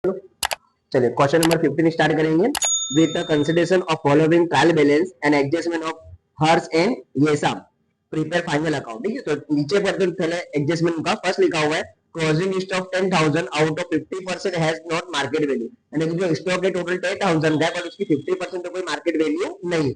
चलिए question number 15 start करेंगे with the consideration of following trial balance and adjustment of hers and ये सब prepare final account. ठीक है, तो नीचे पर तो पहले एडजस्टमेंट का फर्स्ट लिखा हुआ है closing stock 10,000 out of 50% has not market value, यानी कि जो स्टॉक है टोटल 10,000 है पर उसकी 50% तो कोई मार्केट वैल्यू नहीं।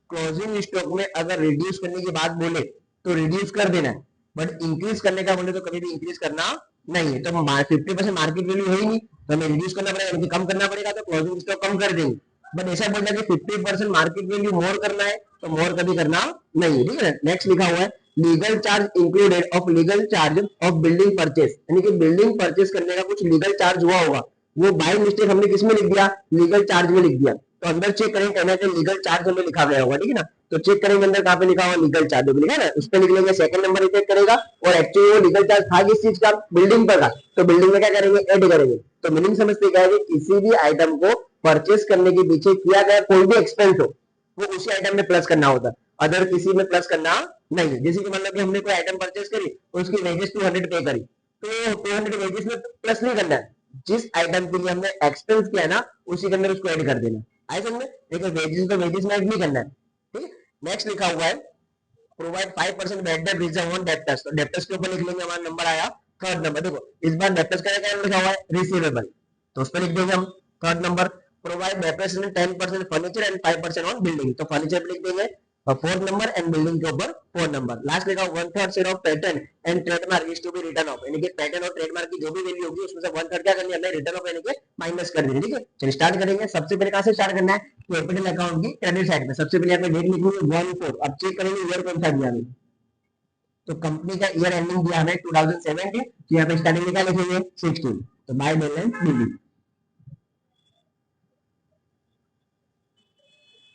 क्लोजिंग स्टॉक में अगर रिड्यूस करने की बात बोले तो रिड्यूस कर देना है, बट इंक्रीज करने का बोले तो कभी भी इंक्रीज करना नहीं है। तो 50% मार्केट वैल्यू है ही नहीं, तो हमें रिड्यूस करना पड़ेगा, यानी कम करना पड़ेगा, तो क्लोजिंग स्टॉक कम कर देंगे। बट ऐसा बोल रहा है कि 50% मार्केट वैल्यू मोर करना है, तो मोर कभी करना नहीं है। ठीक है, नेक्स्ट लिखा हुआ है legal charge included of legal charge of building purchase, यानी कि बिल्डिंग परचेस करने का कुछ लीगल चार्ज हुआ होगा, वो बाय मिस्टेक हमने किसमें लिख दिया, लीगल चार्ज में लिख दिया। तो अंदर चेक करेंगे कहना चाहिए लीगल चार्ज हमें लिखा गया होगा। ठीक है ना, तो चेक करेंगे अंदर कहाँ पे लिखा हुआ लीगल चार्ज लिखा है ना, उस पर लिख लेंगे, सेकंड नंबर चेक करेगा और एक्चुअली वो लीगल चार्ज था किस चीज का, बिल्डिंग पर का, तो बिल्डिंग में क्या करेंगे, ऐड करेंगे। तो मीनिंग समझते क्या है कि किसी भी आइटम को परचेस करने के पीछे किया गया कोई भी एक्सपेंस हो वो उसी आइटम में प्लस करना होता है, अदर किसी में प्लस करना नहीं है। जैसे कि मान लो कि हमने कोई आइटम परचेस करी और उसकी वेजेस 200 पे करी, तो 200 वेजेस में प्लस नहीं करना है, जिस आइटम के लिए हमने एक्सपेंस किया ना उसी के अंदर उसको ऐड कर देना। आए समझ, देखो वेजेस तो वेजेस में ऐड नहीं करना है। ठीक है, नेक्स्ट लिखा हुआ है provide 5% bad debt reserve on debtors, तो डेप्टर्स के ऊपर लिख लेंगे, हमारा नंबर आया थर्ड नंबर। देखो इस बार डेप्टर्स का क्या लिखा हुआ है, रिसीवेबल, तो उस पर लिख देंगे हम third number. Provide debtors 10% furniture and 5% on building, तो फर्नीचर पे लिख देंगे फोर्थ नंबर एंड बिल्डिंग के ऊपर फोर्थ नंबर। लास्ट लिखा 1/3 share of pattern and trademark is to be return of, यानी कि पैटर्न और ट्रेडमार्क की जो भी वैल्यू होगी उसमें से 1/3 क्या करनी है, हमें रिटर्न ऑफ यानी कि माइनस कर देनी। ठीक है, चलिए स्टार्ट करेंगे। सबसे पहले कहां से स्टार्ट करना है, कैपिटल अकाउंट की क्रेडिट साइड में। सबसे पहले हमें डेट लिखनी है 1/4। अब चेक करेंगे ईयर कौन सा दिया हमें, तो कंपनी का ईयर एंडिंग दिया हमें 2017, तो यहाँ पे स्टार्टिंग में क्या लिखेंगे 16, तो बाय बैलेंस बिल्डिंग।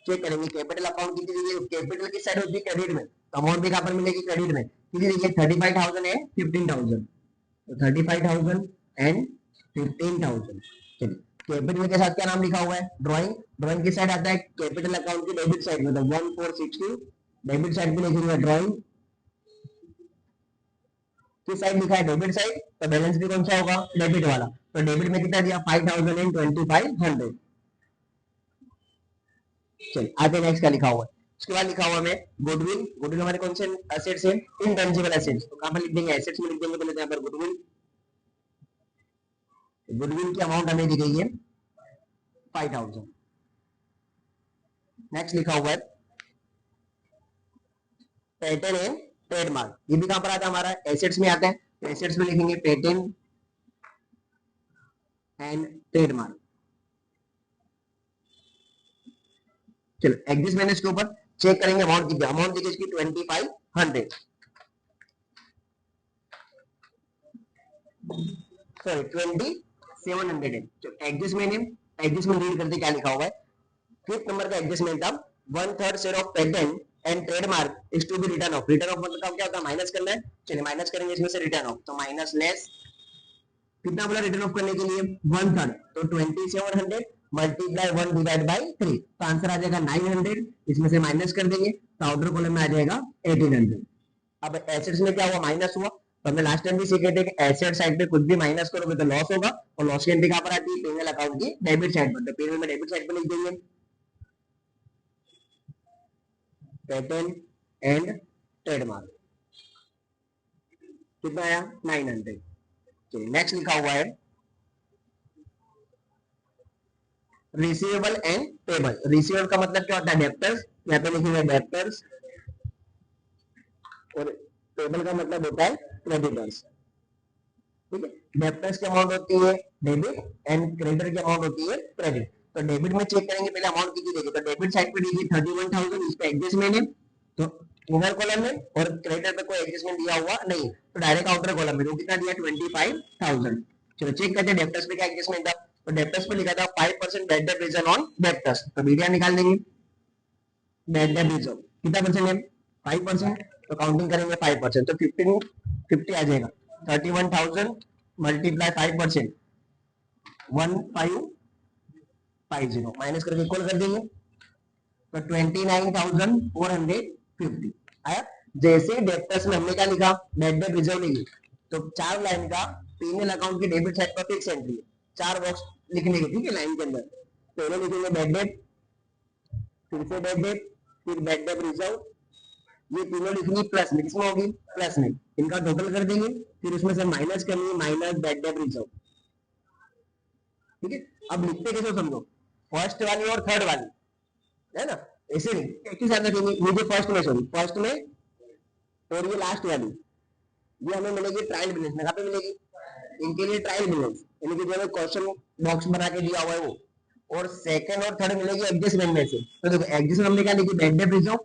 चेक करेंगे कैपिटल अकाउंट कितनी दी है, कैपिटल की साइड होती है क्रेडिट में, तो अमाउंट भी कहां पर मिलेगी, क्रेडिट में। कितनी दी है 35,000 है 15,000, तो 35,000 एंड 15,000। चलिए कैपिटल के साथ क्या नाम लिखा हुआ है, ड्राइंग, ड्राइंग की साइड आता है कैपिटल अकाउंट की डेबिट साइड में, तो 1460 डेबिट साइड पे लिखेंगे ड्राइंग, किस साइड लिखा है, डेबिट साइड, तो बैलेंस भी कौन सा होगा, डेबिट वाला। तो डेबिट में कितना दिया 5,000 एंड 2,500। चलिए आगे नेक्स्ट क्या लिखा हुआ है, उसके बाद लिखा हुआ है गुडविल, गुडविल हमारे कौन से एसेट्स हैं, इनटेंजिबल एसेट्स, तो कहां पर लिख देंगे, एसेट्स में लिख देंगे पहले, यहाँ पर गुडविल, गुडविल की अमाउंट हमें दी गई है 5,000। नेक्स्ट लिखा हुआ है पेटेंट एंड ट्रेडमार्क, ये भी कहां पर आता है, हमारा एसेट्स में आता है, तो एसेट्स में लिखेंगे पेटेंट एंड ट्रेडमार्क। चलो एग्जिस्ट मैनेज के ऊपर चेक करेंगे अमाउंट कितनी, अमाउंट दी इसकी 2,500, सॉरी 2,700 है। तो एडजस्टमेंट, एडजस्टमेंट रीड करते क्या लिखा हुआ है, फिफ्थ नंबर का एडजस्टमेंट था 1/3 share of patent and trademark is to be return of, return of मतलब क्या होता है, माइनस करना है। चलिए माइनस करेंगे इसमें से रिटर्न ऑफ, तो माइनस लेस, कितना बोला रिटर्न ऑफ करने के लिए 1/3, तो 2,700 मल्टीप्लाई 1 डिवाइड बाई 3, तो आंसर आ जाएगा 900, इसमें से माइनस कर देंगे तो आउटर कॉलम में आ जाएगा 1,800। अब एसेट्स में क्या हुआ, माइनस हुआ, तो हमने लास्ट टाइम भी सीखे थे कि एसेट साइड पे कुछ भी माइनस करोगे तो लॉस होगा, और लॉस की एंट्री कहां पर आती है, पीएनएल अकाउंट की डेबिट साइड पर, तो पीएनएल में डेबिट साइड पर लिख देंगे पेटेंट एंड ट्रेडमार्क, कितना आया 900। चलिए नेक्स्ट लिखा हुआ है रिसीवेबल एंड पेबल, रिसीवेबल का मतलब क्या होता है, डेप्टर्स, यहाँ पे लिखेंगे डेप्टर्स, और पेबल का मतलब होता है क्रेडिटर्स। ठीक है, डेप्टर्स की अमाउंट होती है डेबिट एंड क्रेडिटर की अमाउंट होती है क्रेडिट। तो डेबिट में चेक करेंगे पहले अमाउंट कितनी देगी, तो डेबिट साइड पे देगी 31,000, इस पे एडजस्टमेंट है तो ओवर कॉलम में, और क्रेडिटर पे कोई एडजस्टमेंट दिया हुआ नहीं, तो डायरेक्ट आउटर कॉलम में, तो कितना दिया 25,000। चलो चेक करते हैं डेप्टर्स पे क्या एडजस्टमेंट था, तो डेप्टर्स पे लिखा था 5% bad debt reserve on debtors, तो बीडीआर निकाल देंगे, बैड डेट रिजर्व कितना परसेंट है 5%, तो काउंटिंग करेंगे 5%, तो 50 आ जाएगा, 31,000 मल्टीप्लाई 5%, 1550 माइनस करके इक्वल कर देंगे, तो 29,450 आया। जैसे डेप्टर्स में हमने क्या लिखा, बैड डेट रिजर्व लिखी, तो 4 लाइन का पीएनएल अकाउंट की डेबिट साइड पर फिक्स एंट्री है, 4 बॉक्स लिखने के, ठीक है, लाइन के अंदर। पहले लिखेंगे बैड डेट, फिर से बैड डेट, फिर बैड डेट रिजर्व, ये तीनों लिखनी प्लस में, किसमें होगी, प्लस में, इनका टोटल कर देंगे, फिर उसमें से माइनस करनी है, माइनस बैड डेट रिजर्व, ठीक है। अब लिखते कैसे समझो, फर्स्ट वाली और थर्ड वाली, है ना, ऐसे नहीं, एक ही साथ रखेंगे, ये जो फर्स्ट में, सॉरी फर्स्ट में और ये लास्ट वाली, ये हमें मिलेगी ट्रायल बैलेंस में, कहाँ पे मिलेगी, इनके लिए ट्रायल बैलेंस, यानी कि जो क्वेश्चन बॉक्स बना के दिया हुआ है वो, और सेकंड और थर्ड मिलेगी एडजस्टमेंट में से। तो देखो एडजस्टमेंट हमने क्या लिखी, बैड डेट रिजर्व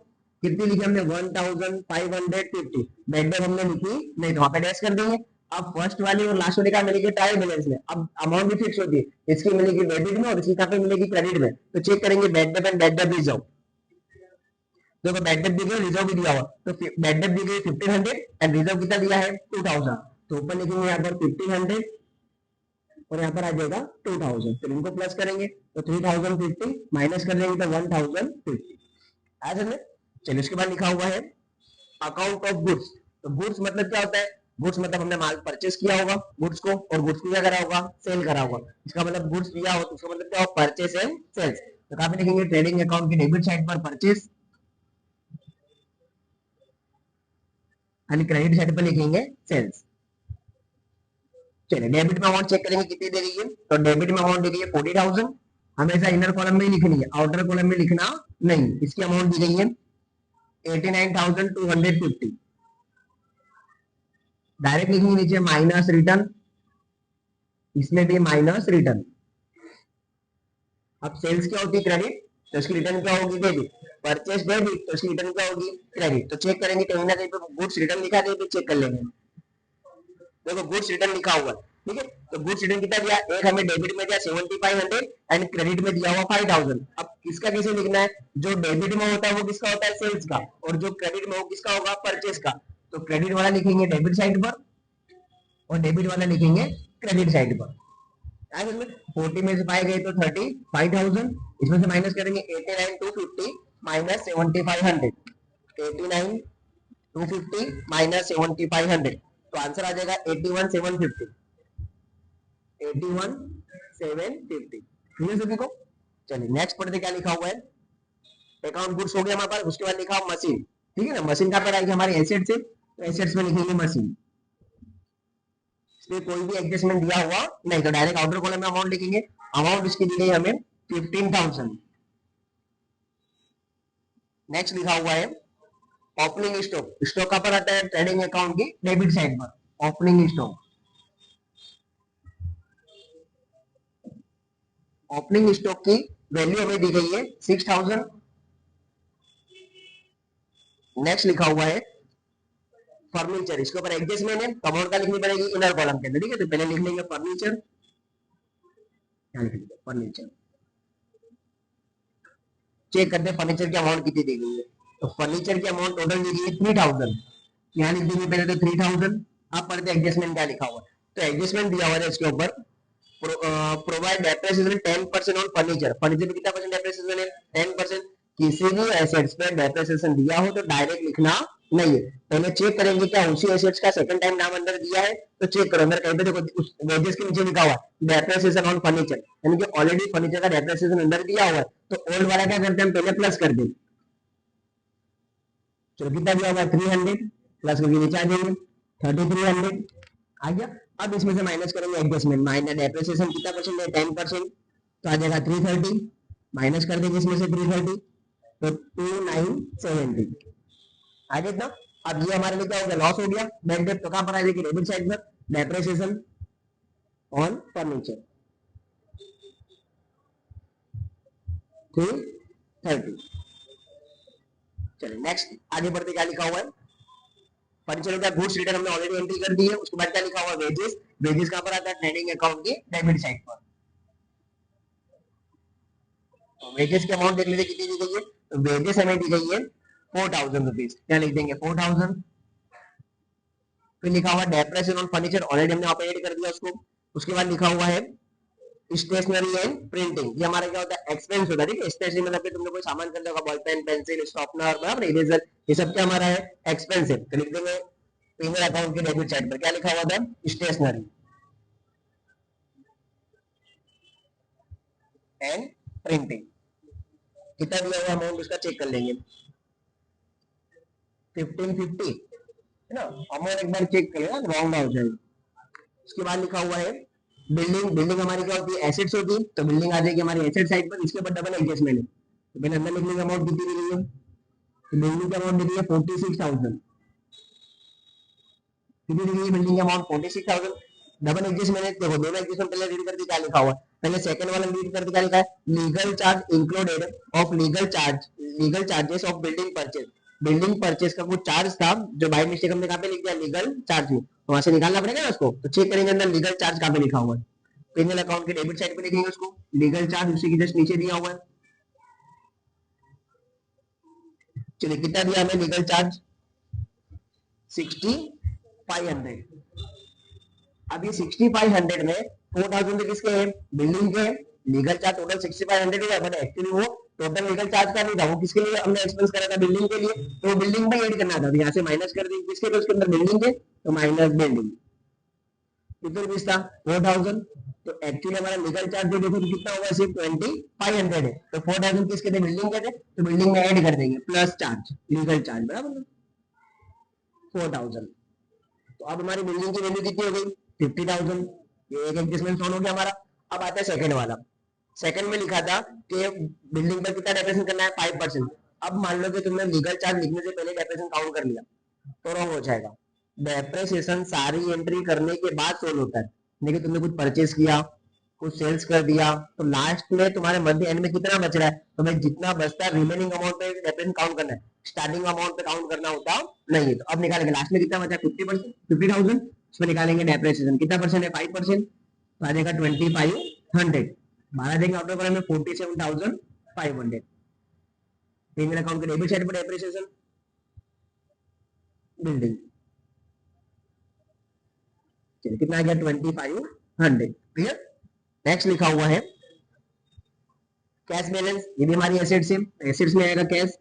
कितनी लिखी हमने 1550, बैड डेट हमने लिखी नहीं, तो वहां पे डैश कर देंगे। अब फर्स्ट वाली और लास्ट वाली का मिलेगी ट्रायल बैलेंस में, अब अमाउंट भी फिक्स होती है, इसकी मिलेगी डेबिट में और इसकी कहाँ पे मिलेगी, क्रेडिट में। तो चेक करेंगे bad debt and bad debt reserve, देखो बैड डेट दी गई, रिजर्व भी दिया हुआ, तो बैड डेट दी गई 1500 एंड रिजर्व कितना दिया है 2000, तो ऊपर लिखेंगे यहाँ पर 1500 और यहाँ पर आ जाएगा 2000, फिर इनको प्लस करेंगे तो 3050 माइनस कर देंगे तो 1050, आ समझे। चलिए उसके बाद लिखा हुआ है अकाउंट ऑफ गुड्स, तो गुड्स मतलब क्या होता है, गुड्स मतलब हमने माल परचेस किया होगा गुड्स को, और गुड्स को क्या करा होगा, सेल करा होगा, इसका मतलब गुड्स दिया हो तो उसका मतलब क्या हो, परचेस एंड सेल्स। तो कहाँ पे लिखेंगे, ट्रेडिंग अकाउंट की डेबिट साइड पर परचेस एंड क्रेडिट साइड पर लिखेंगे सेल्स। चलिए डेबिट में अमाउंट चेक करेंगे कितनी दे रही है, तो डेबिट में अमाउंट दे रही है 40,000, हमेशा इनर कॉलम में ही लिखनी है, आउटर कॉलम में लिखना नहीं। इसकी अमाउंट दी गई है 89,250, डायरेक्ट लिखेंगे नीचे माइनस रिटर्न, इसमें भी माइनस रिटर्न। अब सेल्स क्या होती है, क्रेडिट, तो इसकी रिटर्न क्या होगी, डेबिट, परचेस डेबिट, तो इसकी रिटर्न क्या होगी, क्रेडिट। तो चेक करेंगे कहीं ना कहीं पे गुड्स रिटर्न लिखा दे तो चेक कर लेंगे, देखो गुड्स रिटर्न लिखा हुआ है, ठीक है। तो गुड्स रिटर्न कितना दिया, एक हमें डेबिट में दिया 7500 एंड क्रेडिट में दिया हुआ 5000। अब किसका कैसे लिखना है, जो डेबिट में होता है वो किसका होता है, सेल्स का, और जो क्रेडिट में वो किसका होगा, परचेस का। तो क्रेडिट वाला लिखेंगे डेबिट साइड पर और डेबिट वाला लिखेंगे क्रेडिट साइड पर। 40 में से पाए गए तो 35,000, इसमें से माइनस करेंगे 89,250 माइनस 7,500, 89,250 माइनस 7,500, तो आंसर आ जाएगा 81,750, 81,750, ठीक है सभी को। चलिए नेक्स्ट पढ़ते क्या लिखा हुआ है, अकाउंट गुड्स हो गया हमारे पास, उसके बाद लिखा हुआ मशीन, ठीक है ना, मशीन कहाँ पर आएगी, हमारे एसेट से, तो एसेट्स में लिखेंगे मशीन, इसमें कोई भी एडजस्टमेंट दिया हुआ नहीं, तो डायरेक्ट आउटर कॉलम में अमाउंट लिखेंगे, अमाउंट इसकी दी गई हमें 15,000। नेक्स्ट लिखा हुआ है ओपनिंग स्टॉक, स्टॉक कहाँ पर आता है, ट्रेडिंग अकाउंट की डेबिट साइड पर, ओपनिंग स्टॉक, ओपनिंग स्टॉक की वैल्यू हमें दी गई है 6,000। नेक्स्ट लिखा हुआ है फर्नीचर, इसके ऊपर एडजस्टमेंट है, अमाउंट का लिखनी पड़ेगी इनर कॉलम के अंदर, ठीक है। तो पहले लिख लेंगे फर्नीचर, क्या लिख लेंगे फर्नीचर, चेक करते हैं फर्नीचर की अमाउंट कितनी दी गई है, तो फर्नीचर की अमाउंट टोटल दी गई है 3,000, यहाँ लिख देंगे पहले तो 3,000। अब पढ़ते एडजस्टमेंट क्या लिखा हुआ है, तो एडजस्टमेंट दिया हुआ है इसके ऊपर, provide depreciation 10% on furniture, furniture पे कितना परसेंट डेप्रिसिएशन है, 10%। किसी भी एसेट्स पे डेप्रिसिएशन दिया हो तो डायरेक्ट लिखना नहीं है, पहले चेक करेंगे क्या उसी एसेट्स का सेकंड टाइम नाम अंदर दिया है, तो चेक करो अंदर कहीं पे, देखो उस वेजेस के नीचे लिखा हुआ है डेप्रिसिएशन ऑन फर्नीचर, यानी कि ऑलरेडी फर्नीचर का डेप्रिसिएशन अंदर दिया हुआ है, तो ओल्ड वाला क्या करते हैं, पहले प्लस कर देंगे, चलो कितना दिया हुआ है 300, प्लस करके नीचे आ जाएंगे 3300, आ गया। अब इसमें से माइनस करेंगे एडजस्टमेंट, माइनस डेप्रिसिएशन कितना परसेंट है 10%, तो आ जाएगा 330, माइनस कर देंगे इसमें से 330, तो 2970, आ गया इतना। अब ये हमारे लिए क्या हो गया, लॉस हो गया, बैंक डेट तो कहां पर आ जाएगी, डेबिट साइड पर, डेप्रिसिएशन ऑन फर्नीचर 330। चलिए नेक्स्ट आगे बढ़ते क्या लिखा हुआ है, फर्नीचर का गुड्स रिटर्न हमने ऑलरेडी एंट्री कर दी है, उसके बाद क्या लिखा हुआ है, वेजेस, वेजेस कहां पर आता है, ट्रेडिंग अकाउंट की डेबिट साइड पर। तो वेजेस की अमाउंट देख लेते कितनी दी गई है, तो वेजेस हमें दी गई है 4,000 रुपीज, क्या लिख देंगे 4,000। फिर लिखा हुआ डेप्रिसिएशन ऑन फर्नीचर, ऑलरेडी हमने वहां पे ऐड कर दिया उसको। उसके बाद लिखा हुआ है स्टेशनरी एंड प्रिंटिंग, ये हमारा क्या होता है, एक्सपेंस होता है, ठीक है। स्टेशनरी मतलब कि तुमने कोई सामान खरीदा होगा, बॉल पेन, पेंसिल, शार्पनर, बराबर, इरेजर, ये सब क्या हमारा है, एक्सपेंस है। तो लिख देंगे पेमेंट अकाउंट के डेबिट साइड पर क्या लिखा हुआ था, स्टेशनरी। And printing. कितना दिया हुआ अमाउंट उसका चेक कर लेंगे, 1550 है ना। अमाउंट एक बार चेक कर लेना, रॉन्ग ना हो जाएगा। उसके बाद लिखा हुआ है बिल्डिंग। बिल्डिंग हमारी क्या होती है, एसेट्स होती है, तो बिल्डिंग आ जाएगी हमारी एसेट साइड पर। इसके ऊपर डबल एडजस्टमेंट है, तो पहले अंदर लिख लेंगे अमाउंट कितनी दी गई है। तो बिल्डिंग की अमाउंट दी गई है 46,000। कितनी दी गई बिल्डिंग की अमाउंट 46,000। डबल एडजस्टमेंट देखो, दोनों एडजस्टमेंट पहले रीड करके क्या लिखा हुआ है, पहले सेकंड वाला रीड करके क्या लिखा है, legal charge included of legal charge, legal charges of building purchase. Building purchase का कुछ चार्ज था जो बाय मिस्टेक हमने कहां पे लिख दिया, लीगल चार्ज में, तो वहां से निकालना पड़ेगा ना उसको। तो चेक करेंगे अंदर लीगल चार्ज कहां पे लिखा हुआ है, पेनल अकाउंट के डेबिट साइड पे लिखेंगे उसको, लीगल चार्ज उसी के जस्ट नीचे दिया हुआ है। चलिए कितना दिया हमें लीगल चार्ज, 6500। अब ये 6500 में 4000 तो किसके हैं, बिल्डिंग के। लीगल चार्ज टोटल 6500 है, बट एक्चुअली वो टोटल लीगल चार्ज का नहीं था, वो किसके लिए हमने एक्सपेंस करा था, बिल्डिंग के लिए। तो बिल्डिंग में ऐड करना था, तो यहाँ से माइनस कर दी किसके, तो उसके अंदर बिल्डिंग के, तो माइनस बिल्डिंग। कितने रुपीज था, 4000। तो एक्चुअली हमारा लीगल चार्ज जो देखो तो कितना होगा, सिर्फ 2500 है। तो 4000 किसके थे, बिल्डिंग के थे, तो बिल्डिंग में ऐड कर देंगे प्लस चार्ज, लीगल चार्ज बराबर 4000। तो अब हमारी बिल्डिंग की वैल्यू कितनी हो गई, 50,000। ये एक एडजस्टमेंट सॉल्व हो गया हमारा। अब आता है सेकंड वाला। सेकंड में लिखा था कि बिल्डिंग पर कितना डेप्रेशन करना है, 5%। अब मान लो कि तुमने लीगल चार्ज लिखने से पहले डेप्रेशन काउंट कर लिया, तो रॉन्ग हो जाएगा। डेप्रेशिएशन सारी एंट्री करने के बाद सोल्व होता है। लेकिन तुमने कुछ परचेस किया, कुछ सेल्स कर दिया, तो लास्ट में तुम्हारे मंथ एंड में कितना बच रहा है, तो भाई जितना बचता है रिमेनिंग अमाउंट पे डेप्रेशन काउंट करना है, स्टार्टिंग अमाउंट पे काउंट करना होता नहीं है। तो अब निकालेंगे लास्ट में कितना बचा, 50%, 50,000। उसमें निकालेंगे डेप्रेशिएशन कितना परसेंट है, 5%, तो आ जाएगा 2500। मारा देंगे आउट ऑफ में 47,500। पेमेंट अकाउंट के डेबिट साइड पर डेप्रिसिएशन बिल्डिंग, चलिए कितना आ गया, 2500। क्लियर। नेक्स्ट लिखा हुआ है कैश बैलेंस। ये भी हमारी एसेट्स है, एसेट्स में आएगा कैश।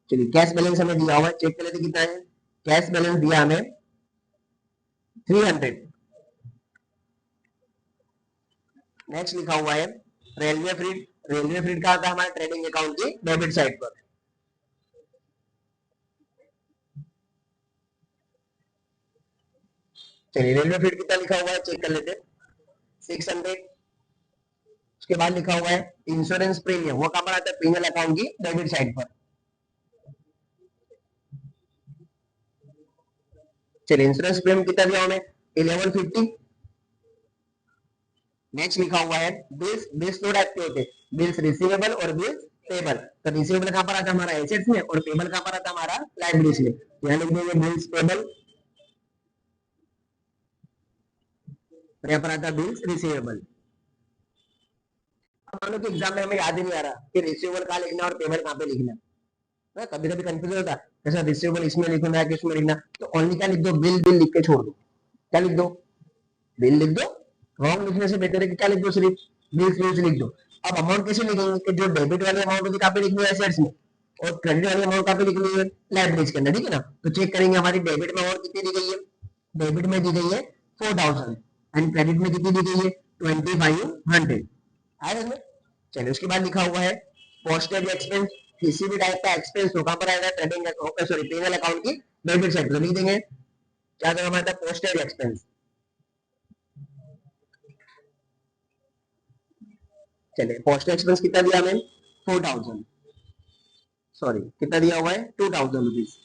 चलिए कैश बैलेंस हमें दिया हुआ है, चेक कर लेते कितना है। कैश बैलेंस दिया हमें 300। नेक्स्ट लिखा हुआ है रेलवे फ्रीट। रेलवे फ्रीट का आता है हमारे ट्रेडिंग अकाउंट की डेबिट साइड पर। चलिए रेलवे फ्रीट कितना लिखा हुआ है चेक कर लेते, 600। उसके बाद लिखा हुआ है इंश्योरेंस प्रीमियम, वो कहां पर आता है, पीएनएल अकाउंट की डेबिट साइड पर। चलिए इंश्योरेंस प्रीमियम कितना दिया हमें, 1150। नेक्स्ट लिखा हुआ है बिल्स। बिल्स दो टाइप के होते हैं, बिल्स रिसीवेबल और बिल्स पेबल। तो रिसीवेबल कहां पर आता है, हमारा एसेट्स में, और पेबल कहां पर आता है, हमारा लायबिलिटीज में। यहाँ लिख देंगे बिल्स पेबल, और यहाँ पर आता है बिल्स रिसीवेबल। अब मान लो कि एग्जाम में हमें याद ही नहीं आ रहा कि रिसीवेबल कहाँ लिखना और पेबल कहाँ पे लिखना है, कभी कभी कंफ्यूजन होता है जैसे रिसीवेबल इसमें लिखना है कि उसमें लिखना, तो ओनली क्या लिख दो, बिल। बिल लिख के छोड़ दो, क्या लिख दो, बिल लिख दो। रॉन्ग लिखने से बेहतर है कि क्या लिख दो, सिर्फ बिल्स बिल्स लिख दो। अब अमाउंट कैसे लिखेंगे कि जो डेबिट वाली अमाउंट होगी कहाँ पे लिखनी है, एसेट्स में, और क्रेडिट वाली अमाउंट कहाँ पे लिखनी है, लायबिलिटीज के अंदर, ठीक है ना। तो चेक करेंगे हमारी डेबिट में अमाउंट कितनी दी गई है, डेबिट में दी गई है 4000, एंड क्रेडिट में कितनी दी गई है 2500 है इसमें। चलिए उसके बाद लिखा हुआ है पोस्टेज एक्सपेंस। किसी भी टाइप का एक्सपेंस हो कहां पर आएगा, ट्रेडिंग सॉरी पीएनएल अकाउंट की डेबिट साइड पर लिख देंगे, क्या तो हमारा पोस्टेज एक्सपेंस। चलिए पोस्टेज एक्सपेंस कितना दिया हमें, 4000, सॉरी कितना दिया हुआ है, 2000 रुपीज।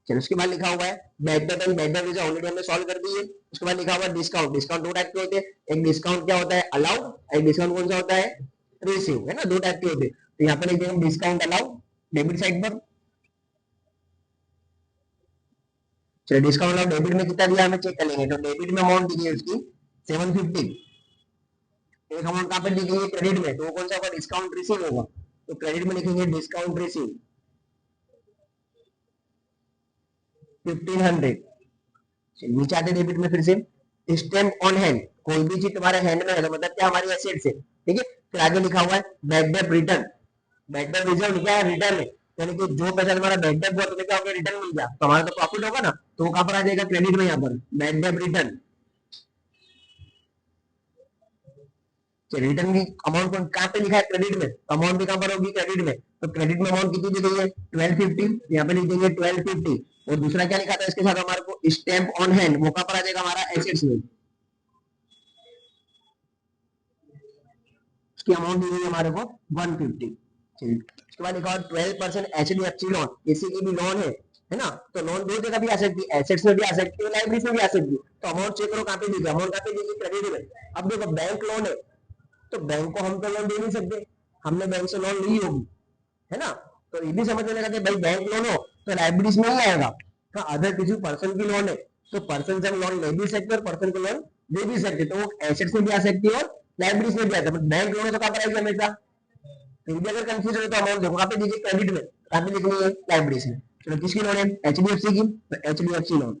चलिए उसके बाद लिखा हुआ है bad debt and bad debt already हमने सॉल्व कर दी है। उसके बाद लिखा हुआ है डिस्काउंट। डिस्काउंट दो टाइप के होते हैं, एक डिस्काउंट क्या होता है, अलाउड, एक डिस्काउंट कौन सा होता है, रिसीव, है ना, दो टाइप के होते हैं। तो यहाँ पर लिख देंगे डिस्काउंट अलाउड डेबिट साइड पर। चलिए डिस्काउंट अलाउड डेबिट में कितना दिया हमें चेक कर लेंगे। तो डेबिट में अमाउंट दी है उसकी 750। एक अमाउंट कहाँ पर दी गई है, क्रेडिट में, तो वो कौन सा होगा, डिस्काउंट रिसीव होगा। तो क्रेडिट में लिखेंगे डिस्काउंट रिसीव 1500। नीचे आते डेबिट में फिर से स्टैम्प ऑन हैंड, कोई भी चीज तुम्हारे हैंड में है तो मतलब क्या, हमारी एसेट्स है, ठीक है। फिर आगे लिखा हुआ है bad debt return. Bad debt reserve क्या है, रिटर्न है, यानी कि जो पैसा तुम्हारा बैड डेट हुआ तुम्हें क्या होगा, रिटर्न मिल गया, तो हमारा तो प्रॉफिट होगा ना, तो वो कहां पर आ जाएगा, क्रेडिट में, यहाँ पर बैड डेट रिटर्न। चलिए रिटर्न की अमाउंट को कहाँ पे लिखा है, क्रेडिट में, तो अमाउंट भी कहाँ पर होगी, क्रेडिट में। तो क्रेडिट में अमाउंट कितनी दी गई है, 1250, यहाँ पे लिख देंगे 1250। और दूसरा क्या लिखा था इसके साथ हमारे को, स्टैम्प ऑन हैंड, वो कहाँ पर आ जाएगा हमारा, एसेट्स में। उसकी अमाउंट दी गई हमारे को 150। चलिए उसके बाद लिखा 12% HDFC लोन, किसी की भी लोन है ना, तो लोन दो जगह भी आ सकती है, एसेट्स में भी आ सकती है, लाइब्रेरी में भी आ सकती है। तो अमाउंट चेक करो कहाँ पे दी गई, अमाउंट कहाँ पे दी गई, क्रेडिट में। अब देखो बैंक लोन है, तो बैंक को हम तो लोन दे नहीं सकते, हमने बैंक से लोन ली होगी, है ना। तो ये भी समझ में लगा कि भाई बैंक लोन हो तो लाइब्रेरीज में ही आएगा। हाँ, अदर किसी पर्सन की लोन है तो पर्सन से हम लोन ले भी सकते और पर्सन को लोन दे भी सकते, तो वो एसेट्स में भी आ सकती है और लाइब्रेरीज में भी आता है। बट बैंक लोन है तो कहाँ पर आएगी हमेशा, फिर भी अगर कंफ्यूज हो तो अमाउंट देखो कहाँ पे दीजिए, क्रेडिट में, कहाँ पे लिखनी है, लाइब्रेरीज में। चलो किसकी लोन है, HDFC की, तो HDFC लोन।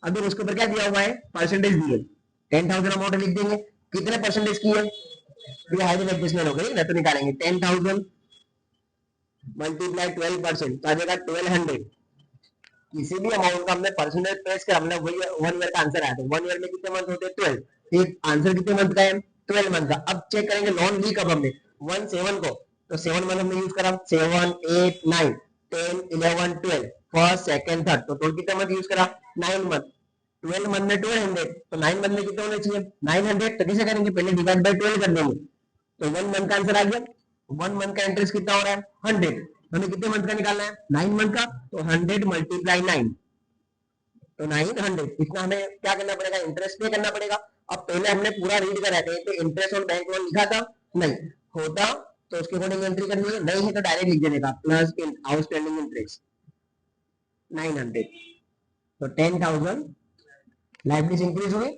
अभी उसके ऊपर क्या दिया हुआ है, परसेंटेज दिए, 10,000 अमाउंट लिख देंगे, कितने परसेंटेज की है, ये हाइड एडजस्टमेंट हो गई ना, तो निकालेंगे 10,000 मल्टीप्लाई 12%, तो आ जाएगा 1200। किसी भी अमाउंट का हमने परसेंटेज प्लेस कर, हमने वही 1 ईयर का आंसर आया था, 1 ईयर में कितने मंथ होते हैं, 12, एक आंसर कितने मंथ का है, 12 मंथ का। अब चेक करेंगे लोन ली कब हमने, 1/7 को, तो 7 मंथ हमने यूज करा, 7, 8, 9, 10, 11, 12, फर्स्ट सेकंड थर्ड, तो टोटल कितने मंथ यूज करा, 9 मंथ। 12 मंथ में 1200, तो 9 मंथ में कितने होने चाहिए, 900। तो कैसे करेंगे, पहले डिवाइड बाई 12 कर देंगे, तो 1 मंथ का आंसर आ गया। 1 मंथ का इंटरेस्ट कितना हो रहा है, 100। हमें कितने मंथ का निकालना है, 9 मंथ का, तो 100 मल्टीप्लाई 9, तो 900। इतना हमें क्या करना पड़ेगा, इंटरेस्ट पे करना पड़ेगा। अब पहले हमने पूरा रीड करा था, तो इंटरेस्ट ऑन बैंक लोन लिखा था, नहीं होता तो उसके अकॉर्डिंग एंट्री करनी है, नहीं है तो डायरेक्ट लिख देने का, प्लस आउटस्टैंडिंग इंटरेस्ट 900। तो 10,000 लाइबिलिटीज इंक्रीज हुई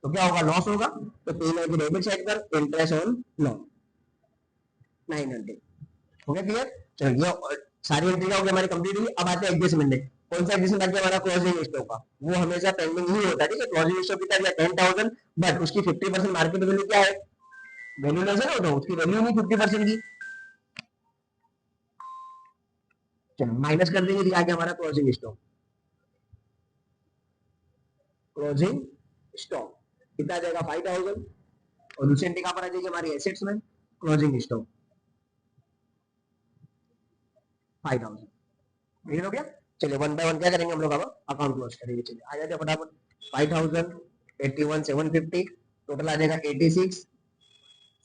तो क्या होगा, लॉस होगा, तो पहले की डेबिट साइड पर इंटरेस्ट ऑन लोन 900। हो गया क्लियर। चलो ये सारी एंट्री हो गई हमारी कंप्लीट हुई। अब आते हैं एडजस्टमेंट में, कौन सा एडजस्टमेंट बाकी हमारा, क्लोजिंग स्टॉक का, वो हमेशा पेंडिंग ही होता है, ठीक है। क्लोजिंग स्टॉक कितना दिया, 10,000, बट उसकी 50% मार्केट वैल्यू क्या है, वैल्यू नजर हो तो उसकी वैल्यू नहीं 50% की, चलो माइनस कर देंगे, तो आगे हमारा क्लोजिंग स्टॉक, क्लोजिंग स्टॉक कितना आ जाएगा 5,000, और दूसरी एंट्री कहां पर आ जाएगी हमारी एसेट्स में, क्लोजिंग स्टॉक 5,000। क्लियर हो गया। चलिए वन बाय वन क्या करेंगे हम लोग, अब अकाउंट क्लोज करेंगे। चलिए आ जाते हैं फटाफट, 5,000, 81, 750, टोटल आ जाएगा 86,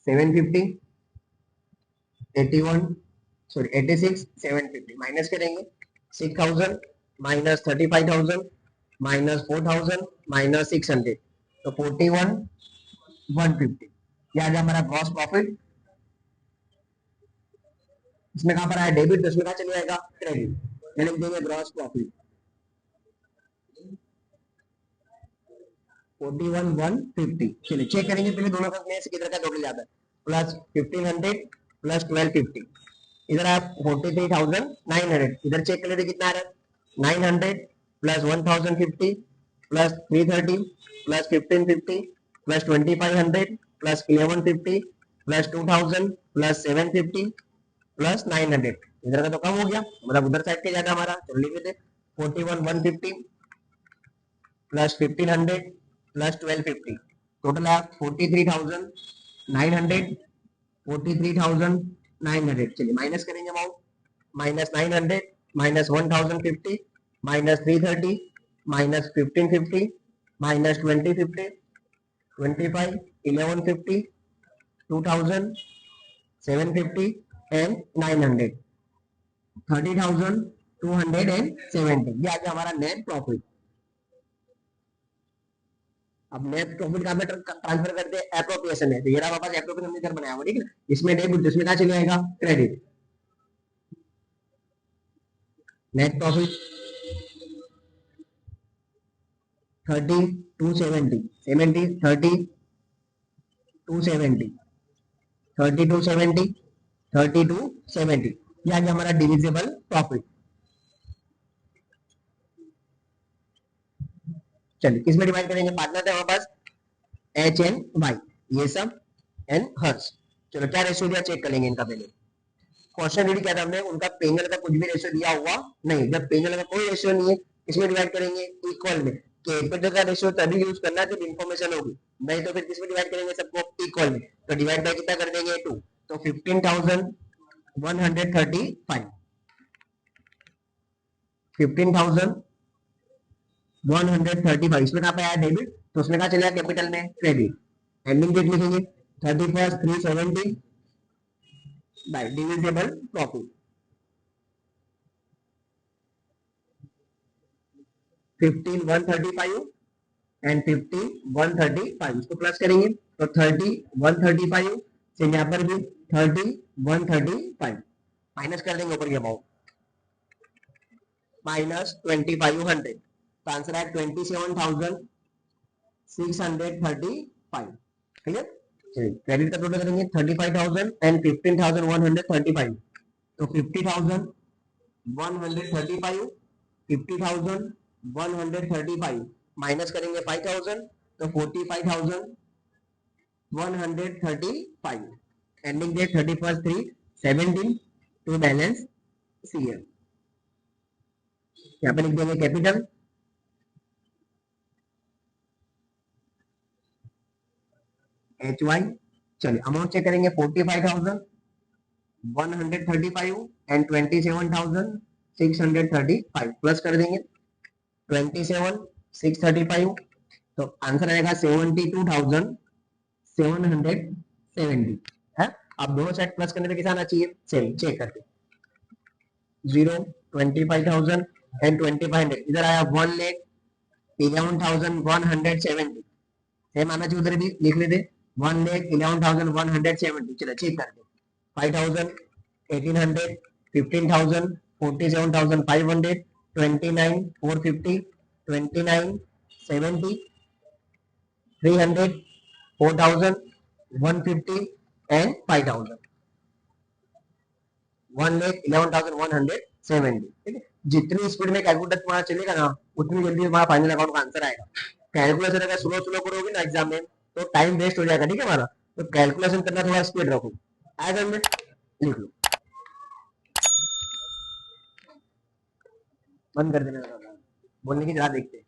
750, 81, सॉरी 86, 750, माइनस करेंगे 6,000, माइनस 35,000, माइनस 4,000, माइनस 600, तो 41, 150। ये आ गया हमारा ग्रॉस प्रॉफिट। इसमें कहां पर आया डेबिट, तो इसमें कहां चले जाएगा, क्रेडिट, यानी देंगे ग्रॉस प्रॉफिट 41,150। चलिए चेक करेंगे पहले दोनों का में से किधर का टोटल जाता है, प्लस 1,500 प्लस 1,250, इधर आप 43,900, इधर चेक कर लेते कितना आ रहा है, 900 plus 1,050 plus 330 plus 1,550 plus 2,500 plus 1,150 plus 2,000 plus 750 plus 900। इधर का तो कम हो गया, मतलब उधर साइड के ज्यादा हमारा, तो लिख देते 41,150 प्लस 1,500 प्लस 1,250, टोटल है 43,900, 43,900। चलिए माइनस करेंगे amount, minus 900, minus 1,050, minus 330, minus 1,550, minus 2050, 25, 1,150, 2,000, 750 and 900, 30,270। ये आ गया हमारा नेट प्रॉफिट। अब नेट प्रॉफिट का हमें ट्रांसफर करते हैं एप्रोप्रिएशन है, तो ये हमारे पास एप्रोप्रिएशन हमने इधर बनाया हुआ, ठीक है। इसमें डेबिट, इसमें क्या चले जाएगा, क्रेडिट। नेट प्रॉफिट 30,270, 70, 30,270, 30,270, 30,270, ये आ गया हमारा डिविजिबल प्रॉफिट। चलिए किसमें डिवाइड करेंगे, पार्टनर है हमारे पास एच एंड वाई, ये सब एंड हर्ष। चलो क्या रेशियो दिया चेक करेंगे इनका पहले। क्वेश्चन रीड किया था हमने, उनका पेंजल का कुछ भी रेशियो दिया हुआ नहीं, जब पेंजल का कोई रेशियो नहीं है, इसमें डिवाइड करेंगे इक्वल में, कैपिटल का रेशियो तभी यूज करना जब इंफॉर्मेशन होगी, नहीं तो फिर किसमें डिवाइड करेंगे सबको इक्वल में, तो डिवाइड बाय कितना कर देंगे 2, तो 15,135 15,135 इसमें कहाँ पे आया डेबिट, तो उसमें कहा चलेगा कैपिटल में क्रेडिट। एंडिंग डेट लिखेंगे 31st 370 bye divisible profit 15,135 and 15,135 इसको प्लस करेंगे तो 30,135 से यहाँ पर भी 30,135 माइनस कर देंगे ऊपर की अमाउंट -2,500, तो आंसर है 27,635। ठीक है, चलिए क्रेडिट का टोटल करेंगे 35,000 एंड 15,135, तो 50,135 50,135 माइनस करेंगे 5,000, तो 45,135 ending date 31st 3/17 to balance CM. यहाँ पे लिख देंगे कैपिटल एच वाई। चलिए अमाउंट चेक करेंगे 45,135 एंड 27,635 प्लस कर देंगे 27,635, तो आंसर आएगा 72,770 है। अब दोनों साइड प्लस करने पे कितना आना चाहिए, सेम चेक करके 0 25,000 एंड 2,500 इधर आया 1,11,170 सेम आना चाहिए, उधर भी लिख लेते 1,11,170। चलो चेक करते 5,000 1,800 15,000 47,500 29,450 29,70 300 4,150 एंड 5,000 1,11,170। ठीक है, जितनी स्पीड में कैलकुलेटर तुम्हारा चलेगा ना उतनी जल्दी तुम्हारा फाइनल अकाउंट का आंसर आएगा। कैलकुलेशन अगर स्लो स्लो करोगे ना एग्जाम में तो टाइम वेस्ट हो जाएगा। ठीक है हमारा, तो कैलकुलेशन करना थोड़ा स्पीड रखो। आया समझ में, लिख लो, बंद कर देना बोलने की जरा देखते हैं।